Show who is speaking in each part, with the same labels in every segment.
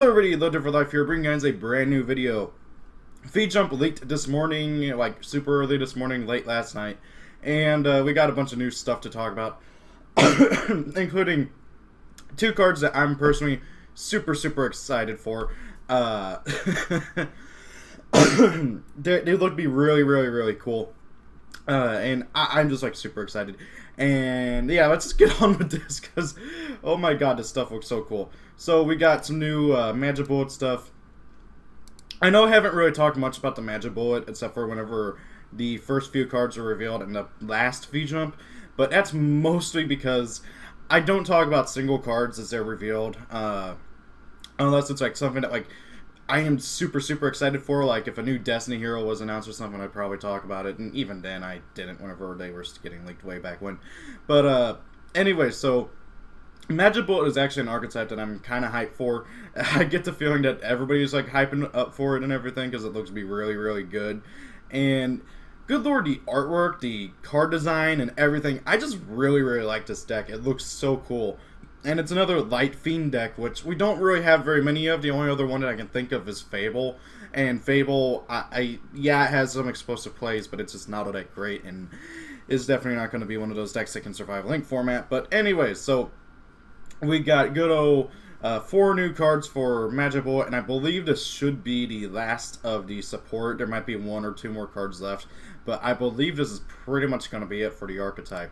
Speaker 1: Hello everybody, Loaded for Life here, bringing you guys a brand new video. VJUMP leaked this morning, like super early this morning, late last night, and we got a bunch of new stuff to talk about, including two cards that I'm personally super excited for. They look to be really cool. And I'm just like super excited. And yeah, let's just get on with this because, oh my god, this stuff looks so cool. So we got some new Magibullet stuff. I know I haven't really talked much about the Magibullet except for whenever the first few cards were revealed in the last VJUMP, but that's mostly because I don't talk about single cards as they're revealed, unless it's like something that like I am super excited for. Like if a new Destiny hero was announced or something, I'd probably talk about it, and even then I didn't whenever they were getting leaked way back when. But anyway, so Magibullet is actually an archetype that I'm kind of hyped for. I get the feeling that everybody's like hyping up for it and everything because it looks to be really good. And good lord, the artwork, the card design, and everything. I just really like this deck. It looks so cool. And it's another Light Fiend deck, which we don't really have very many of. The only other one that I can think of is Fable. And Fable, yeah, it has some explosive plays, but it's just not all that great. And is definitely not going to be one of those decks that can survive Link format. But anyways, so we got good old 4 new cards for Magibullet, and I believe this should be the last of the support. There might be 1 or 2 more cards left, but I believe this is pretty much going to be it for the archetype.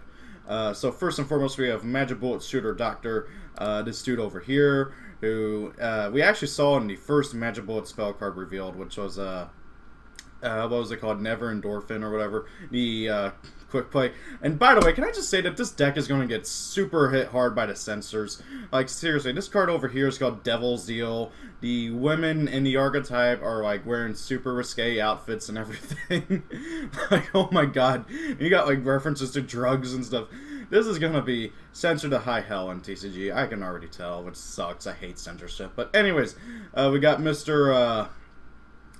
Speaker 1: So first and foremost, we have Magibullet Shooter Doctor, this dude over here, who we actually saw in the first Magibullet spell card revealed, which was what was it called? Never Endorphin or whatever. The quick play. And by the way, can I just say that this deck is going to get super hit hard by the censors. Like seriously, this card over here is called Devil's Deal. The women in the archetype are like wearing super risque outfits and everything. Like, oh my god. You got like references to drugs and stuff. This is going to be censored to high hell in TCG. I can already tell, which sucks. I hate censorship. But anyways, we got Mr.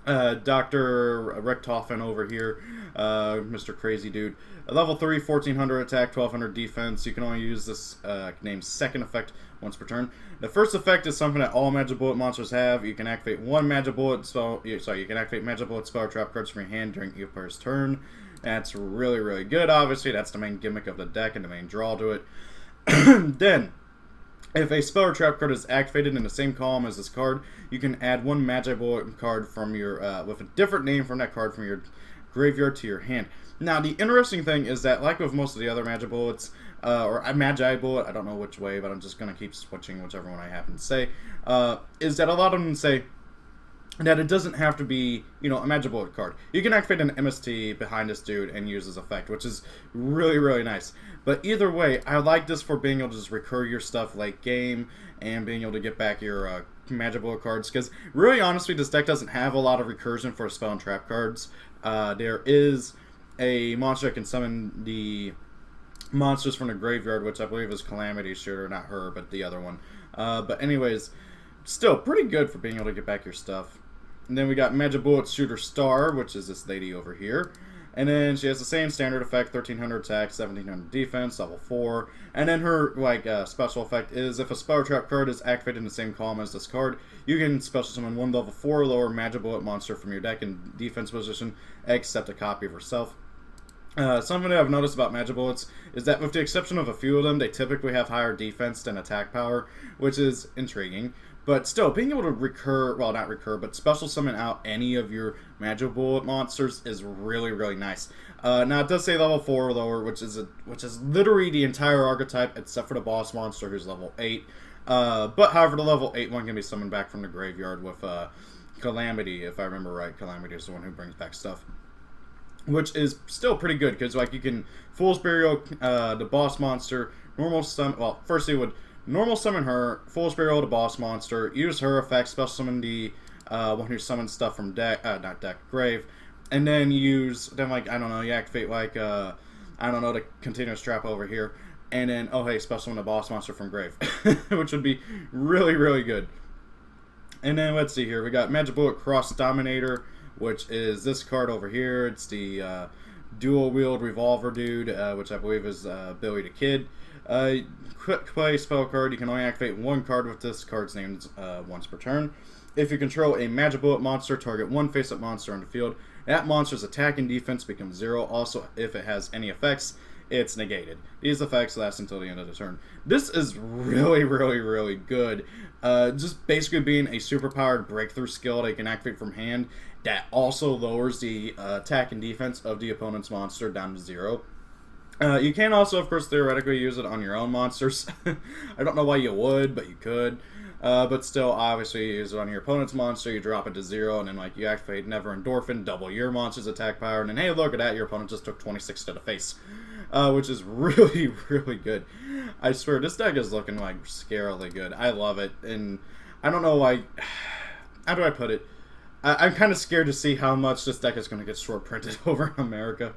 Speaker 1: Dr. Richtofen over here, Mr. Crazy Dude. Level 3, 1400 attack, 1200 defense. You can only use this name's second effect once per turn. The first effect is something that all Magibullet monsters have. You can activate one Magibullet spell. Sorry, you can activate Magibullet spell or trap cards from your hand during each player's turn. That's really good. Obviously, that's the main gimmick of the deck and the main draw to it. Then, if a spell or trap card is activated in the same column as this card, you can add one Magibullet card from your with a different name from that card from your graveyard to your hand. Now, the interesting thing is that, like with most of the other Magibullets, or Magibullet, I don't know which way, but I'm just going to keep switching whichever one I happen to say, is that a lot of them say that it doesn't have to be, you know, a Magibullet card. You can activate an MST behind this dude and use his effect, which is really nice. But either way, I like this for being able to just recur your stuff late game and being able to get back your Magibullet cards. Because really, honestly, this deck doesn't have a lot of recursion for spell and trap cards. There is a monster that can summon the monsters from the graveyard, which I believe is Calamity Shooter, not her, but the other one. But anyways, still pretty good for being able to get back your stuff. And then we got Magibullet Shooter Star, which is this lady over here. And then she has the same standard effect, 1300 attack, 1700 defense, level 4. And then her like special effect is if a spell or trap card is activated in the same column as this card, you can special summon one level 4 or lower Magibullet monster from your deck in defense position, except a copy of herself. Something that I've noticed about Magibullets is that with the exception of a few of them, they typically have higher defense than attack power, which is intriguing. But still, being able to recur, well, not recur, but special summon out any of your Magibullet monsters is really nice. Now, it does say level 4 or lower, which is literally the entire archetype, except for the boss monster, who's level 8. But, however, the level 8 one can be summoned back from the graveyard with Calamity, if I remember right. Calamity is the one who brings back stuff. Which is still pretty good, because like you can Fool's Burial the boss monster, normal summon, well, first you would normal summon her, Fool's Burial the boss monster, use her effect, special summon the one who summons stuff from deck, not deck, grave, and then like, I don't know, you activate like, I don't know, the continuous trap over here, and then, oh hey, special summon the boss monster from grave, which would be really good. And then, let's see here, we got Magibullet Cross Dominator, which is this card over here. It's the dual-wield revolver dude, which I believe is Billy the Kid. Quick play spell card. You can only activate one card with this card's name once per turn. If you control a Magibullet monster, target one face-up monster on the field. That monster's attack and defense becomes 0. Also, if it has any effects, it's negated. These effects last until the end of the turn. This is really, really, really good. Just basically being a superpowered breakthrough skill that you can activate from hand that also lowers the attack and defense of the opponent's monster down to 0. You can also, of course, theoretically use it on your own monsters. I don't know why you would, but you could. But still, obviously, you use it on your opponent's monster, you drop it to 0, and then like you activate Never Endorphin, double your monster's attack power, and then hey, look at that, your opponent just took 26 to the face. Which is really, really good. I swear, this deck is looking like scarily good. I love it, and I don't know why. How do I put it? I'm kind of scared to see how much this deck is going to get short printed over in America.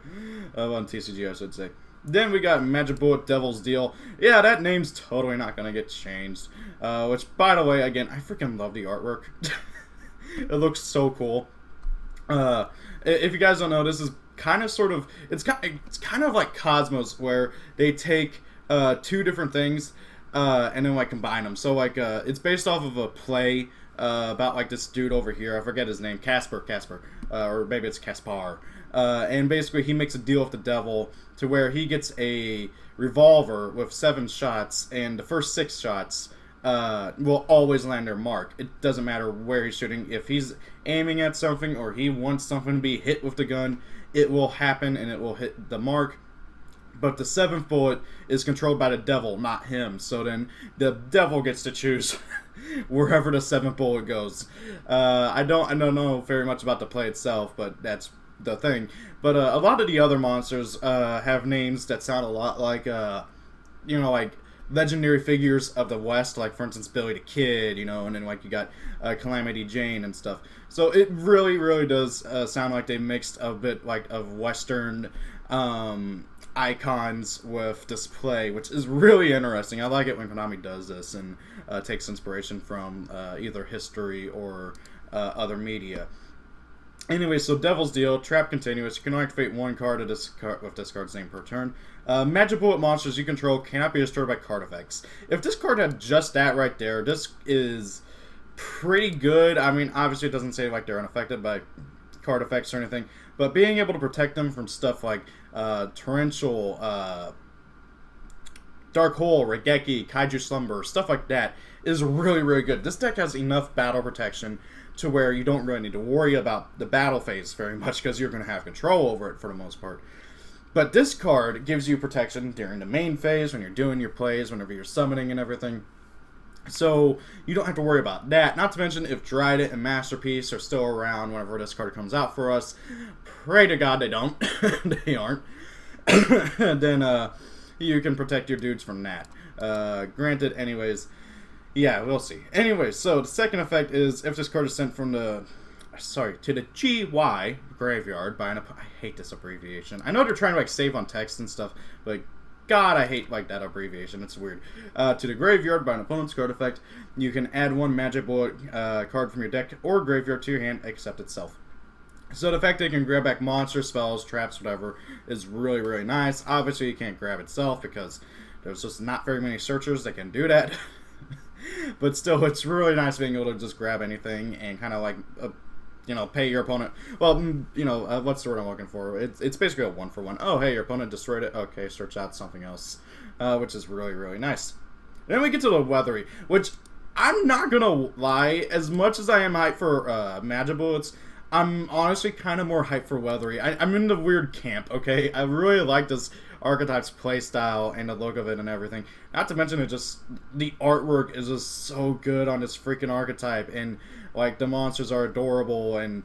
Speaker 1: On TCG, I should say. Then we got Magibullet Devil's Deal. Yeah, that name's totally not going to get changed. Which, by the way, again, I freaking love the artwork. It looks so cool. If you guys don't know, this is kind of sort of... It's kind of like Cosmos, where they take 2 different things and then like combine them. So like it's based off of a play about like this dude over here. I forget his name. Casper. Or maybe it's Caspar. And basically he makes a deal with the devil to where he gets a revolver with 7 shots, and the first 6 shots will always land their mark. It doesn't matter where he's shooting. If he's aiming at something or he wants something to be hit with the gun, it will happen and it will hit the mark. But the 7th bullet is controlled by the devil, not him. So then the devil gets to choose wherever the 7th bullet goes. I don't know very much about the play itself, but that's the thing. But a lot of the other monsters have names that sound a lot like, like legendary figures of the West, like for instance Billy the Kid, and then like you got Calamity Jane and stuff. So it really, really does sound like they mixed a bit like of Western icons with display, which is really interesting. I like it when Konami does this and takes inspiration from either history or other media. Anyway, so Devil's Deal, Trap Continuous. You can only activate 1 card with this card's name per turn. Magibullet monsters you control cannot be destroyed by card effects. If this card had just that right there, this is pretty good. I mean, obviously it doesn't say like they're unaffected by card effects or anything, but being able to protect them from stuff like Torrential, Dark Hole, Regeki, Kaiju Slumber, stuff like that is really, really good. This deck has enough battle protection to where you don't really need to worry about the battle phase very much because you're going to have control over it for the most part. But this card gives you protection during the main phase, when you're doing your plays, whenever you're summoning and everything. So you don't have to worry about that. Not to mention, if Dryden and Masterpiece are still around whenever this card comes out for us, pray to God they don't. They aren't. Then you can protect your dudes from that. Granted, anyways, yeah, we'll see. Anyways, so the second effect is if this card is sent from the... to the GY graveyard by an... I hate this abbreviation. I know they're trying to like save on text and stuff, but God, I hate like that abbreviation. It's weird. To the graveyard by an opponent's card effect, you can add 1 Magibullet card from your deck or graveyard to your hand, except itself. So the fact that you can grab back monsters, spells, traps, whatever, is really, really nice. Obviously, you can't grab itself because there's just not very many searchers that can do that. But still, it's really nice being able to just grab anything and kind of like, pay your opponent. Well, what's the word I'm looking for? It's basically a 1-for-1. Oh, hey, your opponent destroyed it. Okay, search out something else, which is really, really nice. Then we get to the Weathery, which I'm not gonna lie. As much as I am hyped for Magibullets, I'm honestly kind of more hyped for Weathery. I'm in the weird camp, okay? I really like this archetype's playstyle and the look of it and everything. Not to mention the artwork is just so good on this freaking archetype, and like the monsters are adorable, and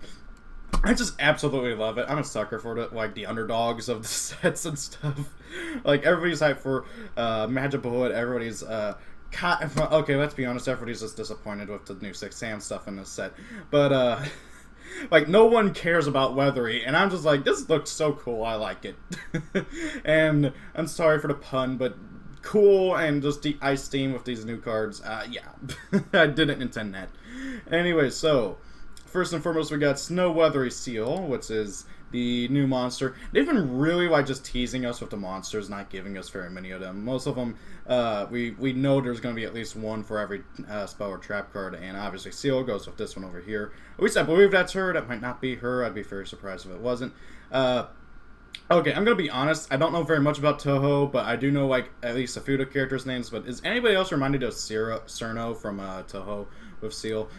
Speaker 1: I just absolutely love it. I'm a sucker for the underdogs of the sets and stuff. Like everybody's hyped for Magibullet, everybody's okay, let's be honest, everybody's just disappointed with the new 6 Sam stuff in this set. But like, no one cares about Weathery, and I'm just like, this looks so cool, I like it. And I'm sorry for the pun, but cool, and just the ice theme with these new cards, yeah. I didn't intend that. Anyway, so, first and foremost, we got Snow Weathery Seal, which is the new monster. They've been really like just teasing us with the monsters, not giving us very many of them. Most of them, we know there's going to be at least one for every spell or trap card, and obviously Seal goes with this one over here. At least I believe that's her. That might not be her. I'd be very surprised if it wasn't. Okay, I'm gonna be honest. I don't know very much about Toho, but I do know like at least a few of the characters' names. But is anybody else reminded of Cerno from Toho with Seal?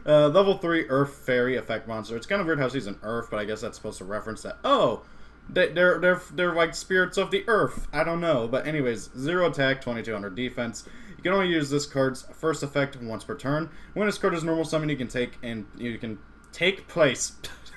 Speaker 1: Level 3 Earth Fairy effect monster. It's kind of weird how she's an Earth, but I guess that's supposed to reference that. Oh, they're like spirits of the Earth. I don't know, but anyways, 0 attack, 2200 defense. You can only use this card's first effect once per turn. When this card is normal summon, you can take place.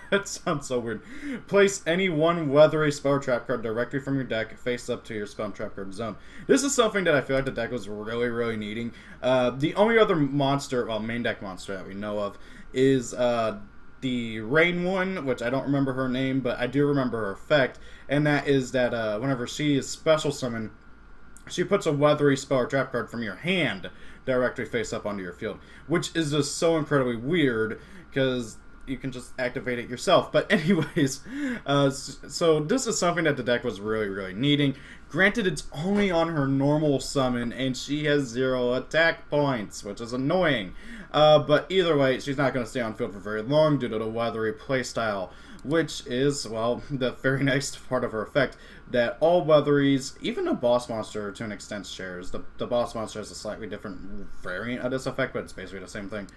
Speaker 1: That sounds so weird. Place any one Weathery spell or trap card directly from your deck face up to your spell and trap card zone. This is something that I feel like the deck was really, really needing. The only other monster, well, main deck monster that we know of is the Rain one, which I don't remember her name, but I do remember her effect, and that is that whenever she is special summoned, she puts a Weathery spell or trap card from your hand directly face up onto your field, which is just so incredibly weird because you can just activate it yourself. But anyways, so this is something that the deck was really, really needing. Granted, it's only on her normal summon, and she has 0 attack points, which is annoying. But either way, she's not going to stay on field for very long due to the Weathery playstyle, which is, well, the very next part of her effect, that all Weatheries, even the boss monster to an extent shares. The boss monster has a slightly different variant of this effect, but it's basically the same thing.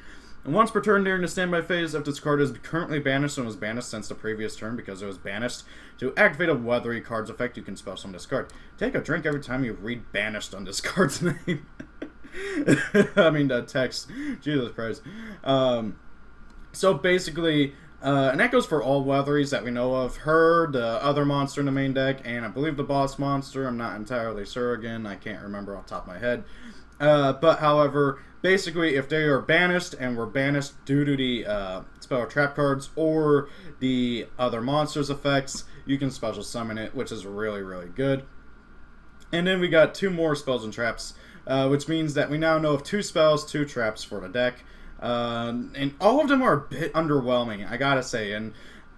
Speaker 1: And once per turn during the standby phase, if this card is currently banished and was banished since the previous turn because it was banished, to activate a Weathery card's effect, you can spell summon this card. Take a drink every time you read banished on this card's name. I mean, the text. Jesus Christ. So basically, and that goes for all Weatheries that we know of. Her, the other monster in the main deck, and I believe the boss monster. I'm not entirely sure again. I can't remember off the top of my head. But however, basically, if they are banished and were banished due to the spell or trap cards or the other monsters' effects, you can special summon it, which is really, really good. And then we got 2 more spells and traps, which means that we now know of 2 spells, 2 traps for the deck. And all of them are a bit underwhelming, I gotta say. And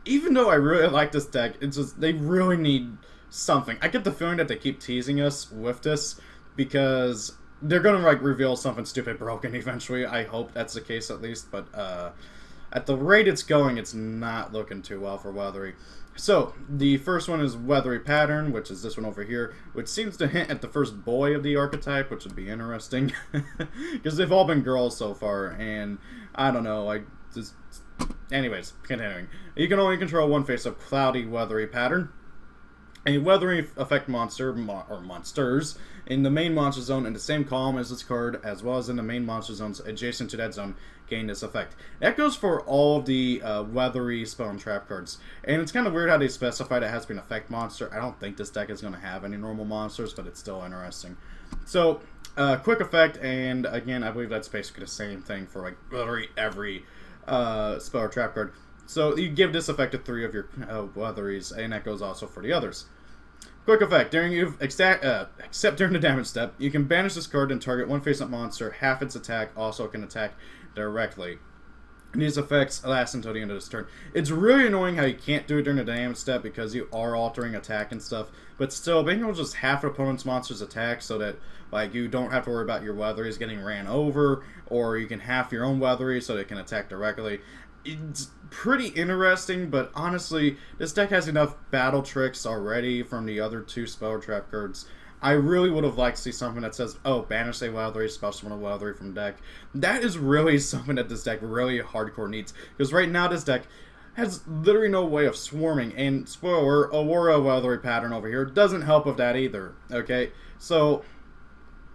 Speaker 1: even though I really like this deck, it's just, they really need something. I get the feeling that they keep teasing us with this because they're gonna like reveal something stupid broken eventually. I hope that's the case at least, but at the rate it's going, it's not looking too well for Weathery. So the first one is Weathery Pattern, which is this one over here, which seems to hint at the first boy of the archetype, which would be interesting because they've all been girls so far, and I don't know, like just. Anyways, continuing. You can only control one face of Cloudy Weathery Pattern. A Weathery effect monster, or monsters, in the main monster zone in the same column as this card, as well as in the main monster zones adjacent to that zone, gain this effect. That goes for all of the Weathery spell and trap cards. And it's kind of weird how they specified it has to be an effect monster. I don't think this deck is going to have any normal monsters, but it's still interesting. So, quick effect, and again, I believe that's basically the same thing for like literally every spell or trap card. So you give this effect to 3 of your Weatheries, and that goes also for the others. Quick effect. Except during the damage step, you can banish this card and target one face-up monster. Half its attack also can attack directly. And these effects last until the end of this turn. It's really annoying how you can't do it during the damage step because you are altering attack and stuff. But still, being able to just half an opponent's monster's attack so that like you don't have to worry about your Weatheries getting ran over, or you can half your own Weathery so they can attack directly. It's pretty interesting, but honestly, this deck has enough battle tricks already from the other 2 spell or trap cards. I really would have liked to see something that says, oh, banish a Weathery, special summon a Weathery from deck. That is really something that this deck really hardcore needs, because right now this deck has literally no way of swarming, and spoiler, Aurora Weathery Pattern over here doesn't help with that either, okay? So,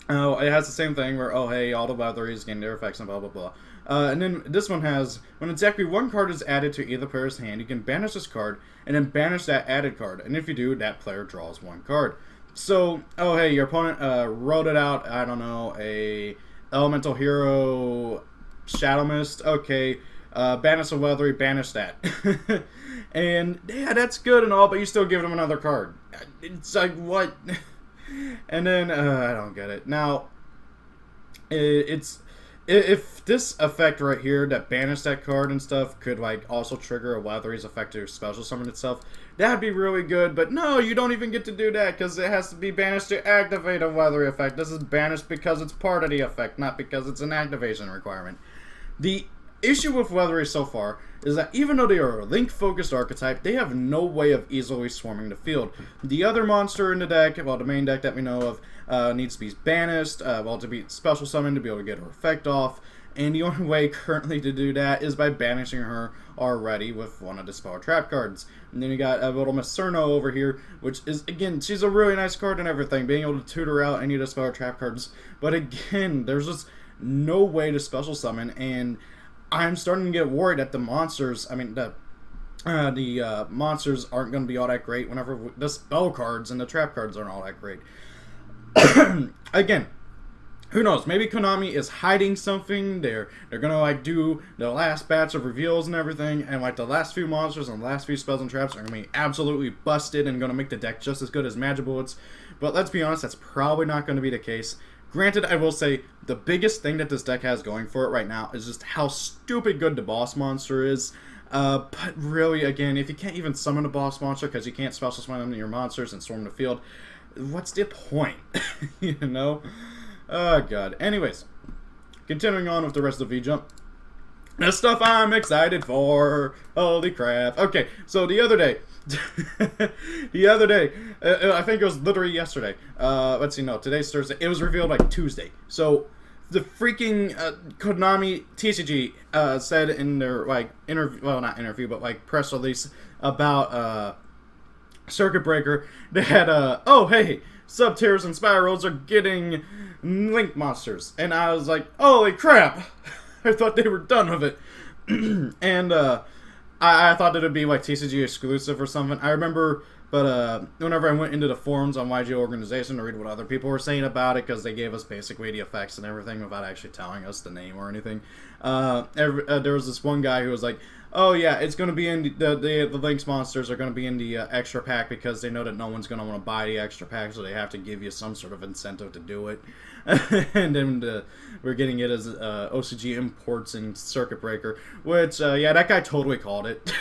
Speaker 1: it has the same thing where, oh hey, all the Weatheries gain their effects and blah blah blah. And then this one has, when exactly one card is added to either player's hand, you can banish this card, and then banish that added card. And if you do, that player draws 1 card. So, oh hey, your opponent wrote it out, I don't know, a Elemental Hero Shadow Mist, okay, banish a Weathery, banish that. And, yeah, that's good and all, but you still give them another card. It's like, what? And then, I don't get it. Now, it's If this effect right here that banished that card and stuff could like also trigger a Weathery's effect to special summon itself, that'd be really good. But no, you don't even get to do that because it has to be banished to activate a Weathery effect. This is banished because it's part of the effect, not because it's an activation requirement. The issue with Weathery so far is that even though they are a Link-focused archetype, they have no way of easily swarming the field. The other monster in the deck, well, the main deck that we know of, needs to be banished, to be special summoned to be able to get her effect off, and the only way currently to do that is by banishing her already with one of the Spell Trap cards. And then you got a little Miss Cerno over here, which is, again, she's a really nice card and everything, being able to tutor out any of the Spell Trap cards, but again, there's just no way to special summon, and I'm starting to get worried that the monsters, the monsters aren't going to be all that great whenever the spell cards and the trap cards aren't all that great. Again, who knows? Maybe Konami is hiding something. They're gonna like do the last batch of reveals and everything, and like the last few monsters and the last few spells and traps are gonna be absolutely busted and gonna make the deck just as good as Magibullet. But let's be honest, that's probably not going to be the case. Granted, I will say, the biggest thing that this deck has going for it right now is just how stupid good the boss monster is. But really, again, if you can't even summon a boss monster because you can't special summon your monsters and storm the field, what's the point? You know? Oh, God. Anyways, continuing on with the rest of VJUMP. The stuff I'm excited for. Holy crap. Okay, so the other day, I think it was literally yesterday. Let's see, no, today's Thursday. It was revealed like Tuesday. So the freaking Konami TCG said in their like interview, well, not interview, but like press release about Circuit Breaker that oh hey, Subterrors and Spyrals are getting Link monsters, and I was like, holy crap. I thought they were done with it. And I thought that it would be like TCG exclusive or something. I remember, but whenever I went into the forums on YG Organization to read what other people were saying about it, because they gave us basically the effects and everything without actually telling us the name or anything, there was this one guy who was like, oh yeah, it's going to be in the Lynx monsters are going to be in the extra pack because they know that no one's going to want to buy the extra pack, so they have to give you some sort of incentive to do it. And then we're getting it as OCG imports and Circuit Breaker, which, yeah, that guy totally called it.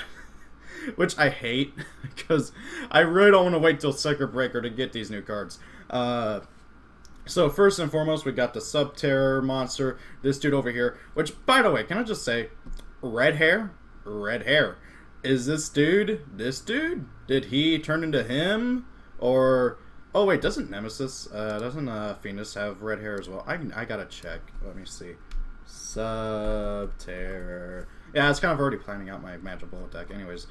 Speaker 1: Which I hate, because I really don't want to wait till Circuit Breaker to get these new cards. So first and foremost, we got the Subterror monster, this dude over here, which, by the way, can I just say, red hair? Red hair. Is this dude? Did he turn into him? Or, oh wait, doesn't Nemesis, doesn't Phoenix have red hair as well? I gotta check. Let me see. Subterror. Yeah, I was kind of already planning out my Magibullet deck. Anyways.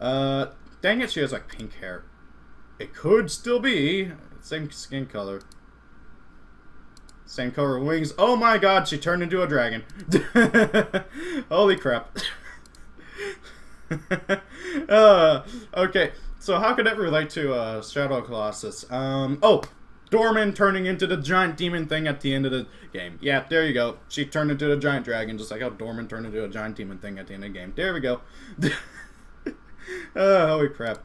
Speaker 1: Dang it, she has like pink hair. It could still be. Same skin color. Same color wings. Oh my god, she turned into a dragon. Holy crap. Okay, so how could that relate to Shadow Colossus? Oh, Dorman turning into the giant demon thing at the end of the game. Yeah, there you go. She turned into a giant dragon, just like how Dorman turned into a giant demon thing at the end of the game. There we go. Holy crap.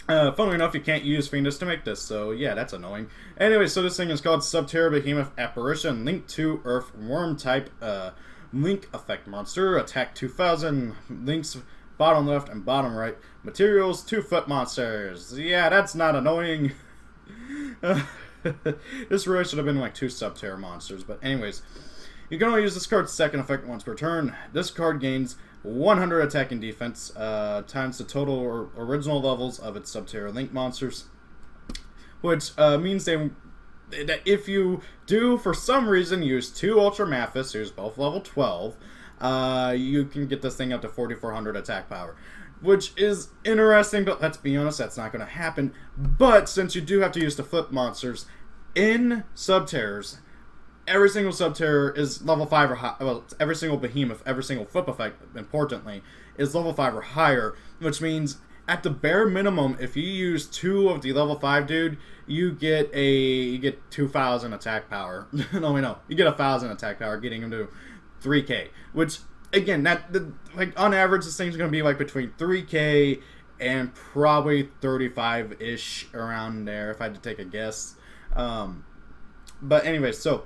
Speaker 1: Funnily enough, you can't use Phoenix to make this, so yeah, that's annoying. Anyway, so this thing is called Subterror Behemoth Apparition, Link 2 Earth Worm type, Link effect monster, attack 2000, Link's bottom left and bottom right, materials 2-foot monsters. Yeah, that's not annoying. This really should have been like 2 Subterror monsters, but anyways, you can only use this card's second effect once per turn. This card gains 100 attack and defense times the total or original levels of its Subterror Link monsters, which means that if you do, for some reason, use 2 Ultra Mathis, who's both level 12, you can get this thing up to 4,400 attack power, which is interesting, but let's be honest, that's not going to happen. But since you do have to use the flip monsters in Subterrors, every single Subterror is level 5 or higher. Well, every single Behemoth, every single flip effect, importantly, is level 5 or higher, which means at the bare minimum, if you use 2 of the level 5 dude, you get 2,000 attack power. No, wait, no. You get 1,000 attack power, getting him to 3k, which, again, like on average, this thing's going to be like between 3k and probably 35-ish around there, if I had to take a guess. But anyways, so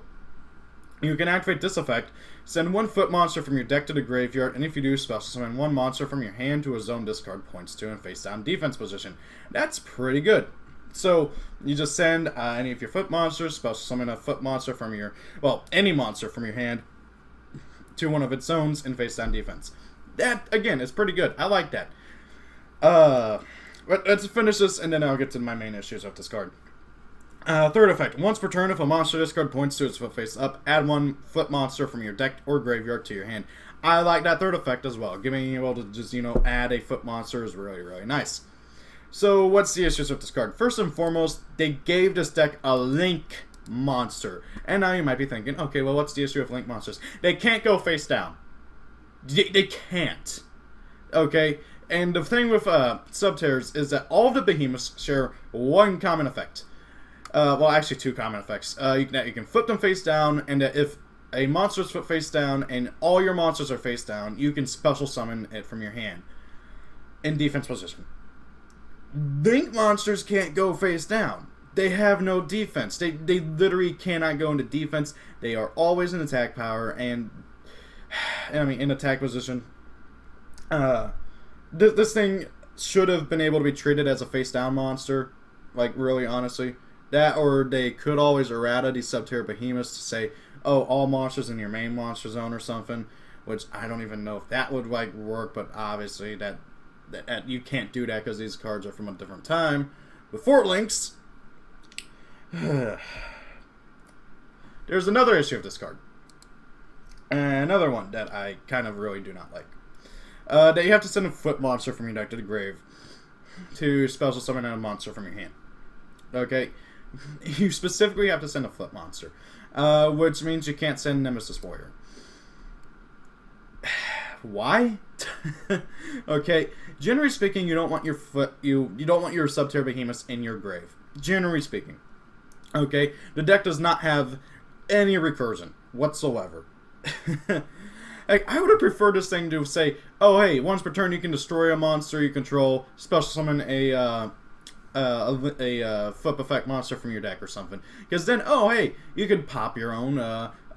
Speaker 1: You can activate this effect, send one foot monster from your deck to the graveyard, and if you do, special summon one monster from your hand to a zone discard points to and face down defense position. That's pretty good. So, you just send any of your foot monsters, special summon a foot monster from your, well, any monster from your hand to one of its zones and face down defense. That, again, is pretty good. I like that. But let's finish this, and then I'll get to my main issues of this card. Third effect. Once per turn, if a monster discard points to its foot face up, add one foot monster from your deck or graveyard to your hand. I like that third effect as well. Being able to just, add a foot monster is really, really nice. So, what's the issues with this card? First and foremost, they gave this deck a Link monster. And now you might be thinking, okay, well, what's the issue with Link monsters? They can't go face down. They can't. Okay? And the thing with Subterrors is that all of the behemoths share one common effect. Well, actually, two common effects. You can flip them face down, and if a monster's foot face down and all your monsters are face down, you can special summon it from your hand in defense position. Link monsters can't go face down. They have no defense. They literally cannot go into defense. They are always in attack power and in attack position. This thing should have been able to be treated as a face down monster. Like, really, honestly. That, or they could always errata these Subterror behemoths to say, oh, all monsters in your main monster zone or something, which I don't even know if that would work, but obviously that you can't do that because these cards are from a different time. Before links, there's another issue of this card. Another one that I kind of really do not like. That you have to send a foot monster from your deck to the grave to special summon a monster from your hand. Okay? You specifically have to send a foot monster, which means you can't send Nemesis Warrior. Why? Okay, generally speaking, you don't want your you don't want your Subterror behemoths in your grave. Generally speaking, okay, the deck does not have any recursion whatsoever. Like, I would have preferred this thing to say, oh hey, once per turn you can destroy a monster you control, special summon a flip effect monster from your deck or something. Because then, oh hey, you could pop your own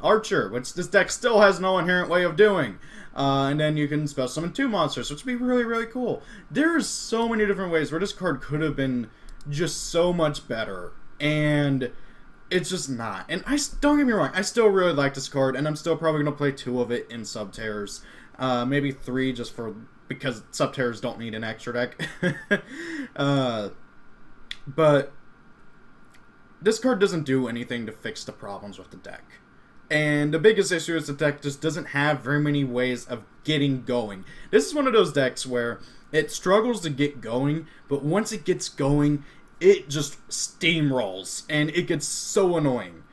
Speaker 1: Archer, which this deck still has no inherent way of doing. And then you can special summon two monsters, which would be really, really cool. There's so many different ways where this card could have been just so much better. And it's just not. And don't get me wrong, I still really like this card, and I'm still probably going to play 2 of it in Subterrors. Maybe 3 just because Subterrors don't need an extra deck. But this card doesn't do anything to fix the problems with the deck. And the biggest issue is the deck just doesn't have very many ways of getting going. This is one of those decks where it struggles to get going, but once it gets going, it just steamrolls, and it gets so annoying.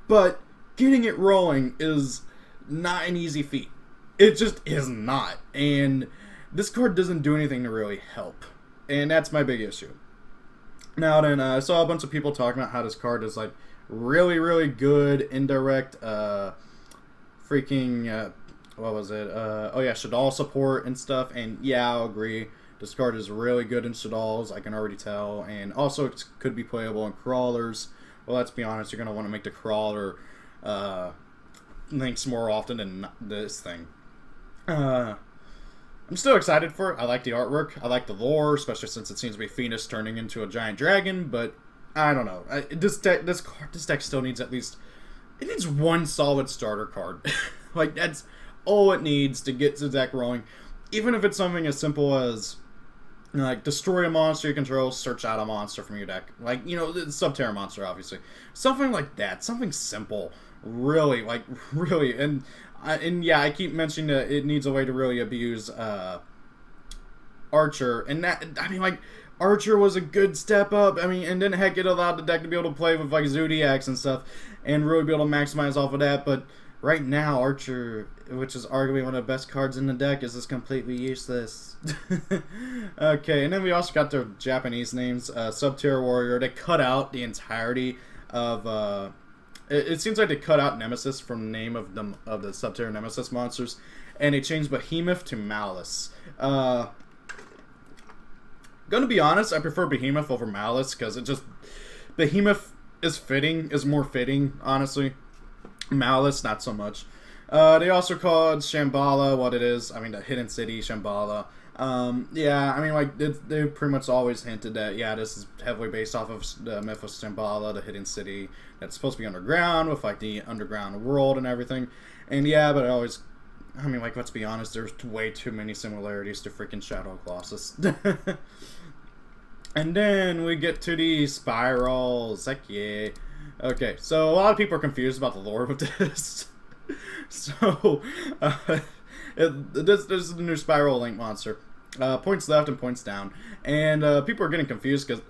Speaker 1: But getting it rolling is not an easy feat. It just is not. And this card doesn't do anything to really help. And that's my big issue. Now then, I saw a bunch of people talking about how this card is like really, really good indirect what was it? Shadal support and stuff. And yeah, I'll agree. This card is really good in Shadals, I can already tell. And also it could be playable in crawlers. Well, let's be honest, you're going to want to make the crawler links more often than this thing. I'm still excited for it. I like the artwork. I like the lore, especially since it seems to be Phoenix turning into a giant dragon. But I don't know. This deck still needs it needs one solid starter card. Like, that's all it needs to get the deck rolling. Even if it's something as simple as, like, destroy a monster you control, search out a monster from your deck. Like, the Subterror monster, obviously. Something like that. Something simple. Really. And yeah, I keep mentioning that it needs a way to really abuse Archer. And Archer was a good step up. And then heck, it allowed the deck to be able to play with, like, Zodiacs and stuff. And really be able to maximize off of that. But right now, Archer, which is arguably one of the best cards in the deck, is just completely useless. Okay, and then we also got their Japanese names. Subterror Warrior. They cut out the entirety of... It seems like they cut out Nemesis from the name of the Subterror Nemesis monsters, and they changed Behemoth to Malice. Gonna be honest, I prefer Behemoth over Malice, because Behemoth is more fitting, honestly. Malice, not so much. They also called Shambhala what it is. I mean, the Hidden City, Shambhala. Yeah, I mean, like, they pretty much always hinted that, yeah, this is heavily based off of the myth of Shambhala, the Hidden City, that's supposed to be underground, with, like, the underground world and everything. And, yeah, but it always, I mean, like, let's be honest, there's way too many similarities to freaking Shadow Colossus. And then we get to the Spyrals, heck yeah. Okay, so a lot of people are confused about the lore with this. So, this is the new Spyral Link monster. Points left and points down, and people are getting confused because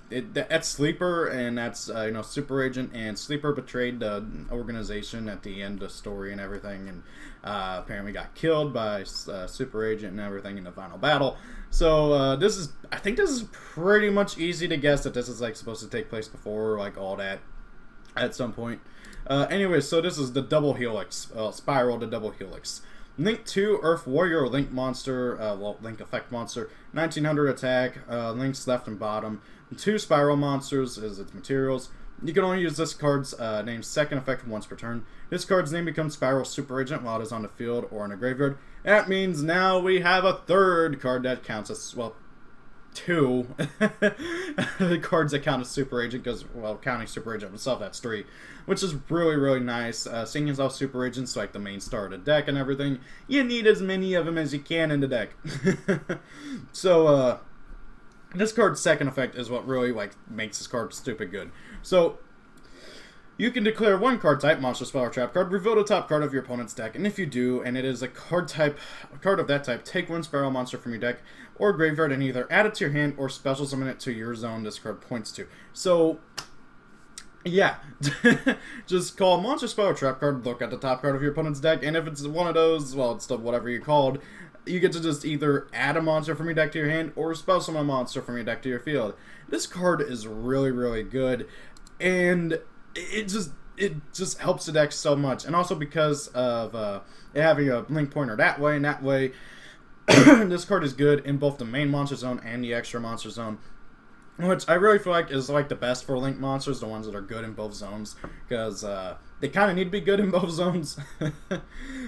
Speaker 1: that's Sleeper, and that's Super Agent, and Sleeper betrayed the organization at the end of the story and everything, and apparently got killed by Super Agent and everything in the final battle. So I think this is pretty much easy to guess that this is like supposed to take place before like all that at some point. Anyway, so this is the Double Helix, Spyral the Double Helix. Link 2, Earth Warrior, Link monster, Link effect monster, 1900 attack, links left and bottom. 2 Spyral monsters is its materials. You can only use this card's name's second effect once per turn. This card's name becomes Spyral Super Agent while it is on the field or in a graveyard. That means now we have a third card that counts as, well, 2 cards that count as Super Agent, because, well, counting Super Agent himself, that's 3, which is really, really nice. Seeing as how Super Agent's like the main star of the deck and everything, you need as many of them as you can in the deck. So, this card's second effect is what really, like, makes this card stupid good. So, you can declare one card type, monster, spell, or trap card, reveal the top card of your opponent's deck, and if you do, and it is a card of that type, take one Spyral monster from your deck or graveyard and either add it to your hand or special summon it to your zone this card points to. So, yeah, just call monster, spell, or trap card, look at the top card of your opponent's deck, and if it's one of those, well, it's the whatever you called, you get to just either add a monster from your deck to your hand or spell summon a monster from your deck to your field. This card is really, really good, and it just helps the deck so much, and also because of it having a link pointer that way and that way, this card is good in both the main monster zone and the extra monster zone, which I really feel like is like the best for link monsters, the ones that are good in both zones, because they kind of need to be good in both zones.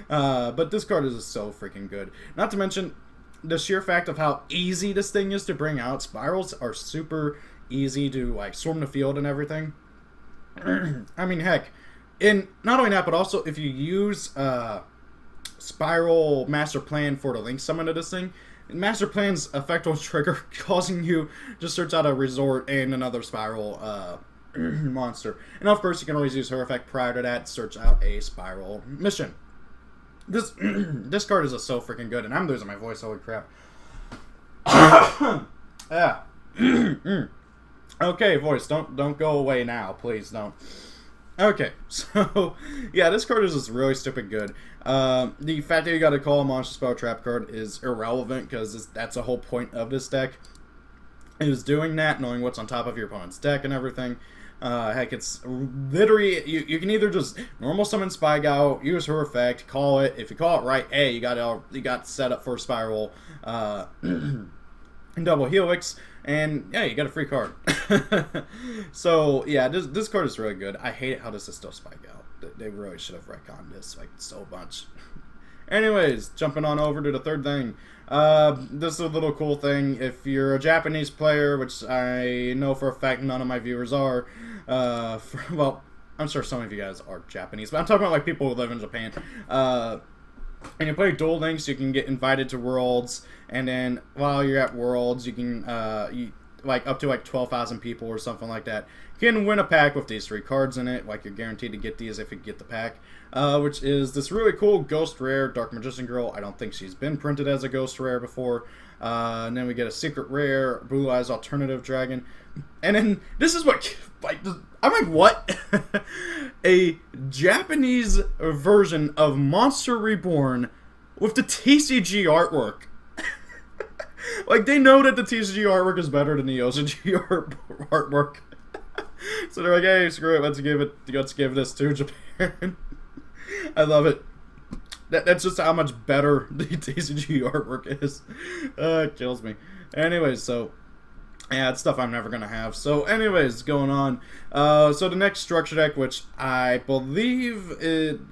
Speaker 1: But this card is just so freaking good. Not to mention the sheer fact of how easy this thing is to bring out. Spirals are super easy to like swarm the field and everything. I mean, heck, and not only that, but also if you use Spyral Master Plan for the link summon to this thing, Master Plan's effect will trigger, causing you to search out a resort and another Spyral monster. And of course, you can always use her effect prior to that, search out a Spyral mission. This this card is just so freaking good, and I'm losing my voice, holy crap. Yeah. Okay, voice, don't go away now, please don't. Okay, so yeah, this card is just really stupid good. The fact that you got to call a monster spell trap card is irrelevant because that's the whole point of this deck. Is doing that, knowing what's on top of your opponent's deck and everything. Heck, it's literally you can either just normal summon Spygal, use her effect, call it. If you call it right, hey, you got set up for Spyral. Double Helix, and yeah, you got a free card. So yeah, this card is really good. I hate it how this is still Spygal. They really should have retconned this like so much. Anyways, jumping on over to the third thing. This is a little cool thing. If you're a Japanese player, which I know for a fact none of my viewers are, well, I'm sure some of you guys are Japanese, but I'm talking about like people who live in Japan. And you play Duel Links, you can get invited to Worlds, and then while you're at Worlds, you can, like, up to, like, 12,000 people or something like that can win a pack with these 3 cards in it. Like, you're guaranteed to get these if you get the pack, which is this really cool Ghost Rare Dark Magician Girl. I don't think she's been printed as a Ghost Rare before. And then we get a Secret Rare Blue Eyes Alternative Dragon. And then, this is what, like, I'm like, what? A Japanese version of Monster Reborn with the TCG artwork. Like, they know that the TCG artwork is better than the OCG artwork. So they're like, hey, screw it, let's give this to Japan. I love it. That's just how much better the TCG artwork is. It kills me. Anyways, so Yeah, it's stuff I'm never going to have. So anyways, going on. So the next structure deck, which I believe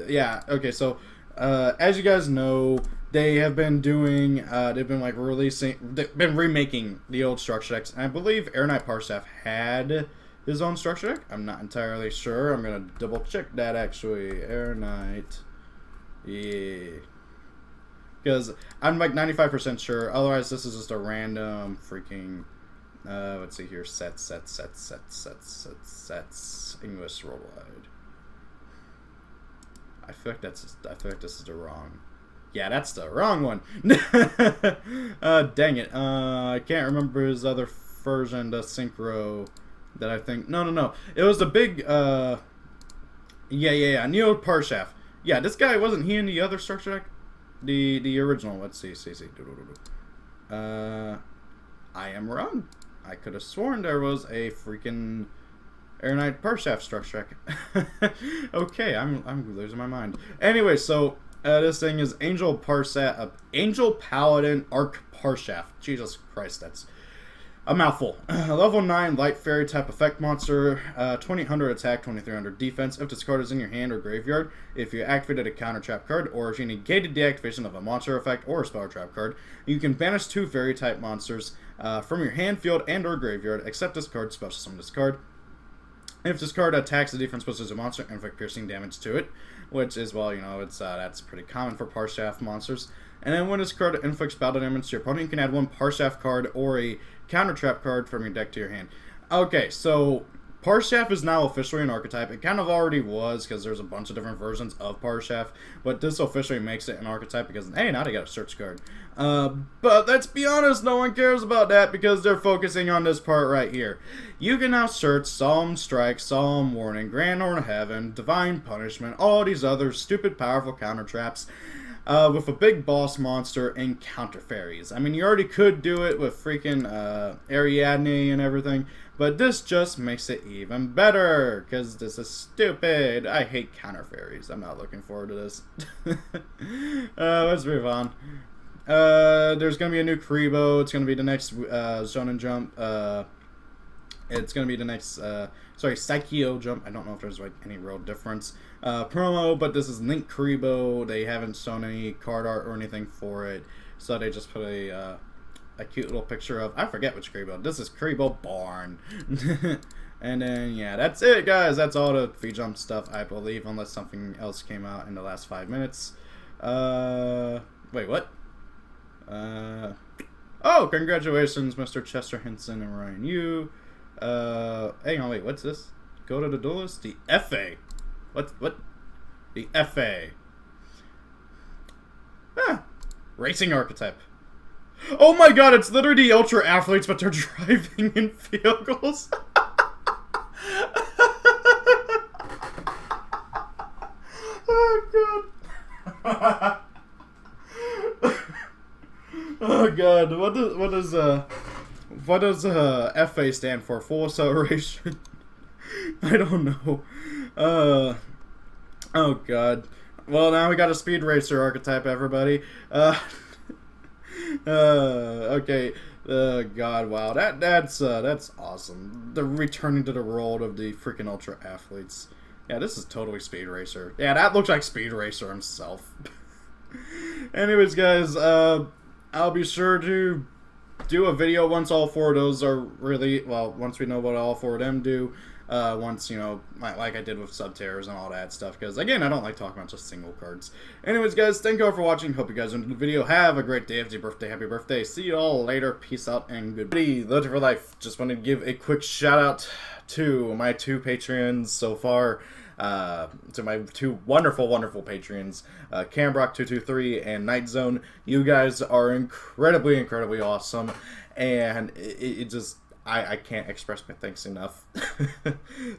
Speaker 1: yeah, okay, so as you guys know, they have been doing, they've been like they've been remaking the old structure decks. And I believe Air Knight Parstaff had his own structure deck. I'm not entirely sure. I'm going to double check that actually. Air Knight. Yeah. Because I'm like 95% sure. Otherwise, this is just a random freaking... let's see here. Sets. English worldwide. I feel like this is the wrong. Yeah, that's the wrong one. Dang it. I can't remember his other version, the Synchro, that I think. No. It was the big. Yeah. Neo Parshaft. Yeah, this guy, wasn't he in the other structure deck? The original. Let's see. I am wrong. I could have sworn there was a freaking Air Knight Parshaft structure deck. Okay, I'm losing my mind. Anyway, so this thing is Angel Paladin Arc Parshaft. Jesus Christ, that's a mouthful. Level 9 Light Fairy type effect monster. 2000 attack, 2300 defense. If this card is in your hand or graveyard, if you activated a counter trap card, or if you negated the activation of a monster effect or a spell trap card, you can banish 2 fairy type monsters from your hand, field, and or graveyard, except this card, special summon this card. If this card attacks a different special monster, inflict piercing damage to it, which is, well, you know, it's that's pretty common for Parshaft monsters. And then when this card inflicts battle damage to your opponent, you can add 1 Parshaft card or a counter trap card from your deck to your hand. Okay, so Parshaft is now officially an archetype. It kind of already was, because there's a bunch of different versions of Parshaft, but this officially makes it an archetype because, hey, now they got a search card. But let's be honest, no one cares about that because they're focusing on this part right here. You can now search Solemn Strike, Solemn Warning, Grand Horn of Heaven, Divine Punishment, all these other stupid powerful counter traps. With a big boss monster and counter fairies. I mean, you already could do it with freaking Ariadne and everything, but this just makes it even better, because this is stupid. I hate counter fairies. I'm not looking forward to this. Let's move on. There's going to be a new Kribo. It's going to be the next Shonen Jump. It's going to be the next, Psycheo Jump. I don't know if there's like any real difference. Promo, but this is Link Kribo. They haven't shown any card art or anything for it, so they just put a cute little picture of, I forget which Kribo. This is Kribo Barn. And then, yeah, that's it, guys. That's all the VJUMP stuff, I believe, unless something else came out in the last 5 minutes. Wait, what? Oh, congratulations, Mr. Chester Henson and Ryan Yu. Hang on, wait, what's this? Go to the Duelist? The FA. What? The FA. Racing archetype. Oh my god, it's literally the Ultra Athletes, but they're driving in vehicles. Oh god. Oh god, what does FA stand for? Full acceleration? I don't know. Oh god. Well, now we got a speed racer archetype, everybody. Okay. God, wow. That's awesome. The returning to the world of the freaking Ultra Athletes. Yeah, this is totally Speed Racer. Yeah, that looks like Speed Racer himself. Anyways, guys, I'll be sure to do a video once all 4 of those are really, well, once we know what all 4 of them do. Once, you know, like I did with Subterrors and all that stuff, because, again, I don't like talking about just single cards. Anyways, guys, thank you all for watching. Hope you guys enjoyed the video. Have a great day. Happy birthday. Happy birthday. See you all later. Peace out and goodbye. Living for life. Just wanted to give a quick shout out to my 2 Patreons so far. To my 2 wonderful Patreons, Cambrock223 and Night Zone. You guys are incredibly awesome, and it just, I can't express my thanks enough.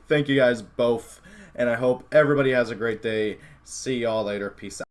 Speaker 1: Thank you guys both, and I hope everybody has a great day. See y'all later. Peace out.